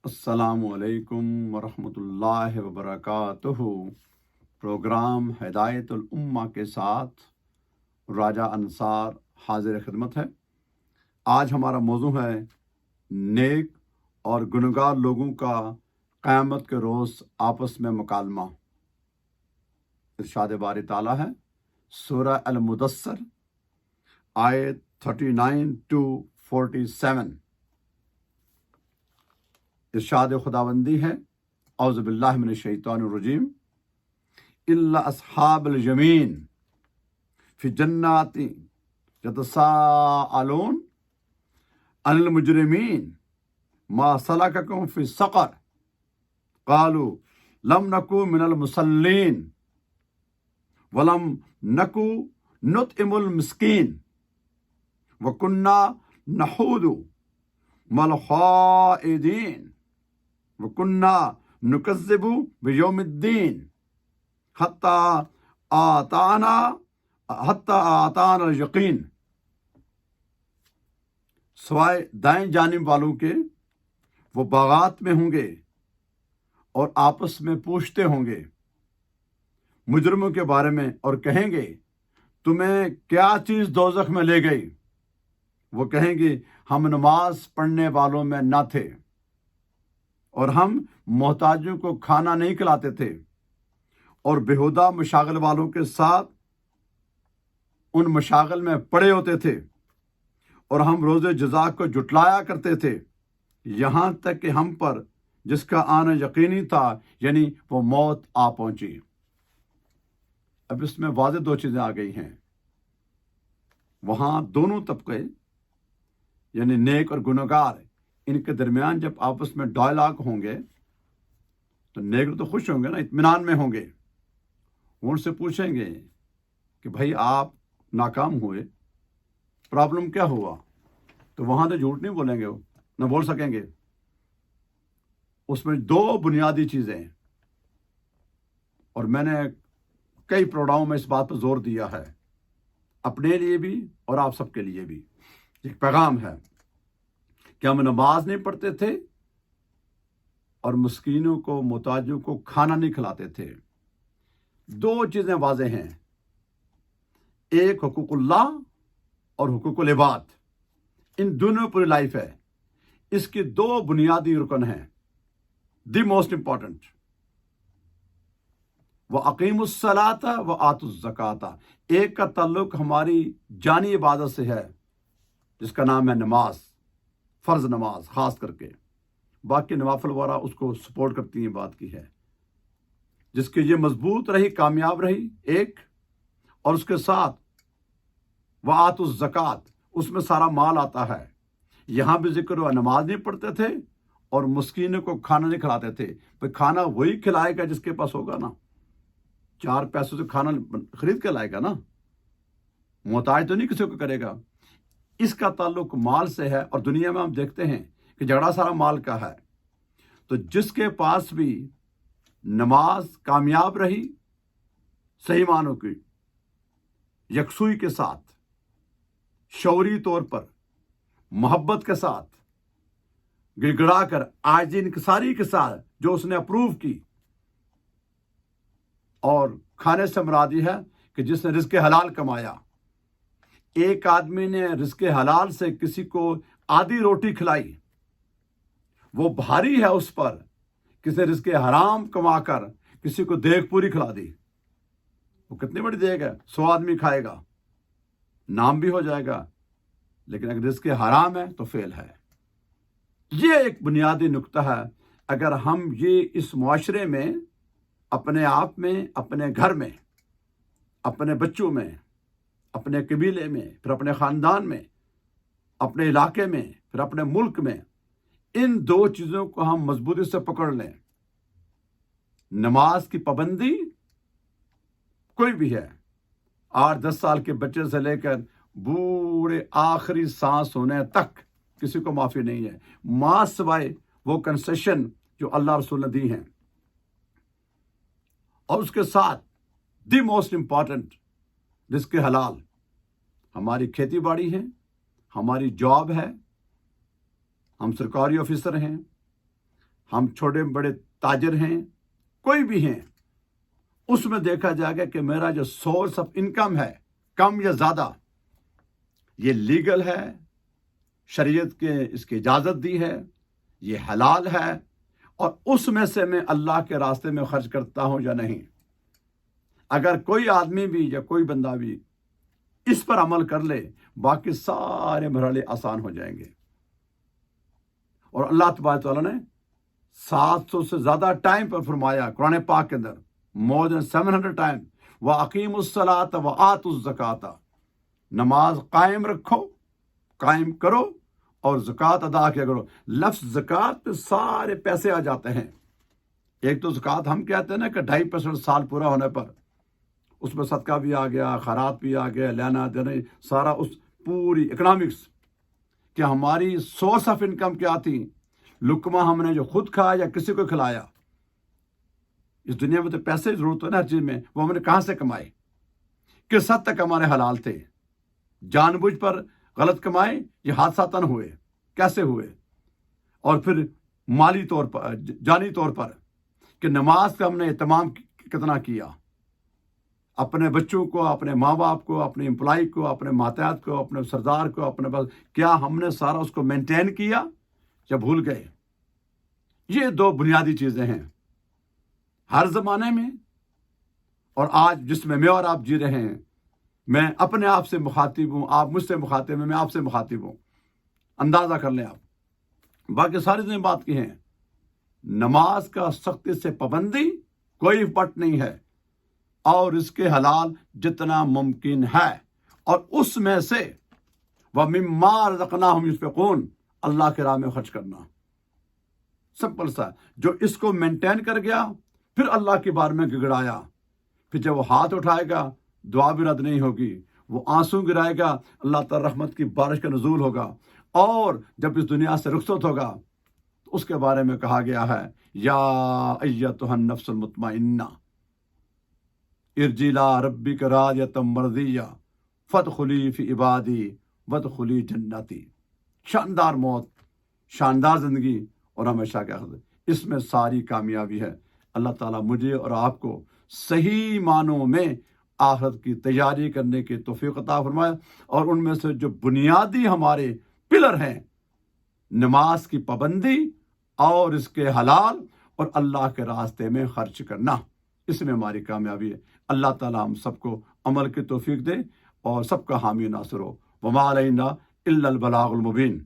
السلام علیکم ورحمۃ اللہ وبرکاتہ۔ پروگرام ہدایت الامہ کے ساتھ راجہ انصار حاضر خدمت ہے۔ آج ہمارا موضوع ہے نیک اور گنہگار لوگوں کا قیامت کے روز آپس میں مکالمہ۔ ارشاد باری تعالیٰ ہے سورہ المدثر آیت 39 to 47۔ ارشاد خداوندی ہے اعوذ باللہ من الشیطان الرجیم الا اصحاب الیمین فی جنات یتساءلون عن المجرمین ما سلککم فی سقر قالوا لم نکو من المصلین ولم نکو نطعم المسکین وکنا نحوض مع الخائضین وَكُنَّا نُكَذِّبُ بِيَوْمِ الدِّينِ حَتَّى آتَانَا الْيَقِينُ۔ سوائے دائیں جانب والوں کے وہ باغات میں ہوں گے اور آپس میں پوچھتے ہوں گے مجرموں کے بارے میں اور کہیں گے تمہیں کیا چیز دوزخ میں لے گئی؟ وہ کہیں گے ہم نماز پڑھنے والوں میں نہ تھے اور ہم محتاجوں کو کھانا نہیں کھلاتے تھے اور بیہودہ مشاغل والوں کے ساتھ ان مشاغل میں پڑے ہوتے تھے اور ہم روز جزا کو جھٹلایا کرتے تھے یہاں تک کہ ہم پر جس کا آنا یقینی تھا یعنی وہ موت آ پہنچی۔ اب اس میں واضح دو چیزیں آ گئی ہیں۔ وہاں دونوں طبقے یعنی نیک اور گنہگار ان کے درمیان جب آپس میں ڈائلاگ ہوں گے تو نیک تو خوش ہوں گے نا، اطمینان میں ہوں گے۔ وہ ان سے پوچھیں گے کہ بھائی آپ ناکام ہوئے، پرابلم کیا ہوا؟ تو وہاں تو جھوٹ نہیں بولیں گے، وہ نہ بول سکیں گے۔ اس میں دو بنیادی چیزیں ہیں اور میں نے کئی پروگراموں میں اس بات پر زور دیا ہے، اپنے لیے بھی اور آپ سب کے لیے بھی۔ ایک پیغام ہے کہ ہم نماز نہیں پڑھتے تھے اور مسکینوں کو محتاجوں کو کھانا نہیں کھلاتے تھے۔ دو چیزیں واضح ہیں، ایک حقوق اللہ اور حقوق العباد، ان دونوں پوری لائف ہے۔ اس کی دو بنیادی رکن ہیں، دی موسٹ امپورٹنٹ۔ وَأَقِیمُوا الصَّلَاةَ وَآتُوا الزَّکَاةَ، ایک کا تعلق ہماری جانی عبادت سے ہے جس کا نام ہے نماز، فرض نماز خاص کر کے، باقی نوافل وغیرہ اس کو سپورٹ کرتی ہیں، بات کی ہے۔ جس کی یہ مضبوط رہی، کامیاب رہی ایک، اور اس کے ساتھ وَآتُوا الزَّکَاةَ، اس میں سارا مال آتا ہے۔ یہاں بھی ذکر ہوا نماز نہیں پڑھتے تھے اور مسکینوں کو کھانا نہیں کھلاتے تھے۔ بھائی کھانا وہی کھلائے گا جس کے پاس ہوگا نا، 4 پیسوں سے کھانا خرید کے لائے گا نا، محتاج تو نہیں کسی کو کرے گا۔ اس کا تعلق مال سے ہے، اور دنیا میں ہم دیکھتے ہیں کہ جھگڑا سارا مال کا ہے۔ تو جس کے پاس بھی نماز کامیاب رہی صحیح معنوں کی، یکسوئی کے ساتھ، شعوری طور پر، محبت کے ساتھ، گڑ گڑا کر، عاجزی انکساری کے ساتھ جو اس نے اپروو کی، اور کھانے سے مراد یہ ہے کہ جس نے رزق حلال کمایا۔ ایک آدمی نے رزق حلال سے کسی کو آدھی روٹی کھلائی، وہ بھاری ہے اس پر۔ کسی نے رزق حرام کما کر کسی کو دیگ پوری کھلا دی، وہ کتنی بڑی دیگ ہے، 100 آدمی کھائے گا، نام بھی ہو جائے گا، لیکن اگر رزق حرام ہے تو فیل ہے۔ یہ ایک بنیادی نقطہ ہے۔ اگر ہم یہ اس معاشرے میں، اپنے آپ میں، اپنے گھر میں، اپنے بچوں میں، اپنے قبیلے میں، پھر اپنے خاندان میں، اپنے علاقے میں، پھر اپنے ملک میں، ان دو چیزوں کو ہم مضبوطی سے پکڑ لیں، نماز کی پابندی کوئی بھی ہے، 8-10 سال کے بچے سے لے کر بوڑھے آخری سانس ہونے تک کسی کو معافی نہیں ہے، ماں سوائے وہ کنسیشن جو اللہ رسول نے دی ہیں۔ اور اس کے ساتھ دی موسٹ امپورٹنٹ رزق حلال، ہماری کھیتی باڑی ہے، ہماری جاب ہے، ہم سرکاری آفیسر ہیں، ہم چھوٹے بڑے تاجر ہیں، کوئی بھی ہیں، اس میں دیکھا جائے گا کہ میرا جو سورس آف انکم ہے کم یا زیادہ یہ لیگل ہے، شریعت کے اس کی اجازت دی ہے، یہ حلال ہے، اور اس میں سے میں اللہ کے راستے میں خرچ کرتا ہوں یا نہیں۔ اگر کوئی آدمی بھی یا کوئی بندہ بھی اس پر عمل کر لے، باقی سارے مرحلے آسان ہو جائیں گے۔ اور اللہ تبارک تعالیٰ نے 700 سے زیادہ ٹائم پر فرمایا قرآن پاک کے اندر، more than 700 ٹائم، وَأَقِيمُوا الصَّلَاةَ وَآتُوا الزَّكَاةَ، نماز قائم رکھو، قائم کرو، اور زکوٰۃ ادا کیا کرو۔ لفظ زکوٰۃ پہ سارے پیسے آ جاتے ہیں۔ ایک تو زکوٰۃ ہم کہتے ہیں نا کہ 2.5% سال پورا ہونے پر اس میں صدقہ بھی آ گیا، خیرات بھی آ گیا، لینا دینا، سارا اس پوری اکنامکس کہ ہماری سورس آف انکم کیا تھی، لقمہ ہم نے جو خود کھایا یا کسی کو کھلایا۔ اس دنیا میں تو پیسے کی ضرورت ہے نا ہر چیز میں، وہ ہم نے کہاں سے کمائے، کس حد تک ہمارے حلال تھے، جان بوجھ پر غلط کمائے یہ حادثاتاً ہوئے، کیسے ہوئے، اور پھر مالی طور پر، جانی طور پر کہ نماز کا ہم نے اہتمام کتنا کیا، اپنے بچوں کو، اپنے ماں باپ کو، اپنے امپلائی کو، اپنے ماتحت کو، اپنے سردار کو، اپنے بس کیا ہم نے سارا اس کو مینٹین کیا یا بھول گئے؟ یہ دو بنیادی چیزیں ہیں ہر زمانے میں، اور آج جس میں اور آپ جی رہے ہیں۔ میں اپنے آپ سے مخاطب ہوں، آپ مجھ سے مخاطب ہیں، میں آپ سے مخاطب ہوں، اندازہ کر لیں آپ۔ باقی ساری دنیا بات کی ہیں، نماز کا سختی سے پابندی کوئی پٹ نہیں ہے، اور اس کے حلال جتنا ممکن ہے، اور اس میں سے وَمِمَّا رَزَقْنَاهُمْ يُنْفِقُونَ، اللہ کے راہ میں خرچ کرنا، سمپل سا۔ جو اس کو مینٹین کر گیا، پھر اللہ کے بارے میں گڑگڑایا، پھر جب وہ ہاتھ اٹھائے گا دعا بھی رد نہیں ہوگی، وہ آنسو گرائے گا، اللہ تعالی رحمت کی بارش کا نزول ہوگا، اور جب اس دنیا سے رخصت ہوگا تو اس کے بارے میں کہا گیا ہے یا ایتھا النفس المطمئنہ ارجعی الی ربک راضیۃ مرضیہ فادخلی فی عبادی وادخلی جنتی۔ شاندار موت، شاندار زندگی، اور ہمیشہ کا خزر، اس میں ساری کامیابی ہے۔ اللہ تعالیٰ مجھے اور آپ کو صحیح معنوں میں آخرت کی تیاری کرنے کی توفیق عطا فرمائے، اور ان میں سے جو بنیادی ہمارے پلر ہیں، نماز کی پابندی اور اس کے حلال اور اللہ کے راستے میں خرچ کرنا، اس میں ہماری کامیابی ہے۔ اللہ تعالیٰ ہم سب کو عمل کی توفیق دے اور سب کا حامی و ناصر ہو۔ وما علینا الا البلاغ المبین۔